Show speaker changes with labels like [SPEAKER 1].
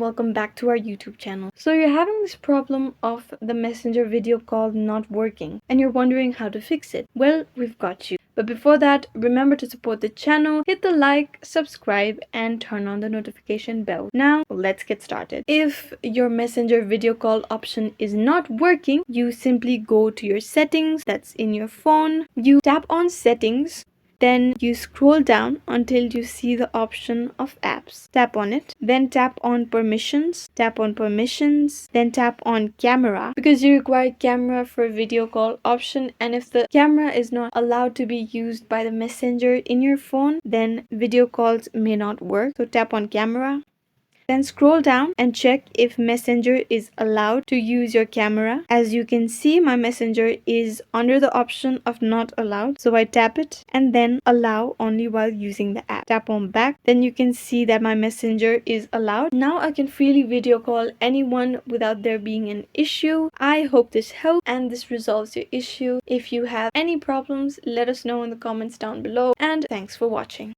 [SPEAKER 1] welcome back to our YouTube channel. So you're having this problem of the Messenger video call not working and you're wondering how to fix it. Well, we've got you. But before that, remember to support the channel, hit the like, subscribe, and turn on the notification bell. Now, let's get started. If your Messenger video call option is not working, you simply go to your settings that's in your phone. You tap on settings. Then you scroll down until you see the option of apps. Tap on it. Then tap on permissions. Tap on permissions. Then tap on camera because you require camera for video call option, and if the camera is not allowed to be used by the messenger in your phone, then video calls may not work. So tap on camera. Then scroll down and check if Messenger is allowed to use your camera. As you can see, my Messenger is under the option of not allowed. So I tap it and then allow only while using the app. Tap on back. Then you can see that my Messenger is allowed. Now I can freely video call anyone without there being an issue. I hope this helps and this resolves your issue. If you have any problems, let us know in the comments down below. And thanks for watching.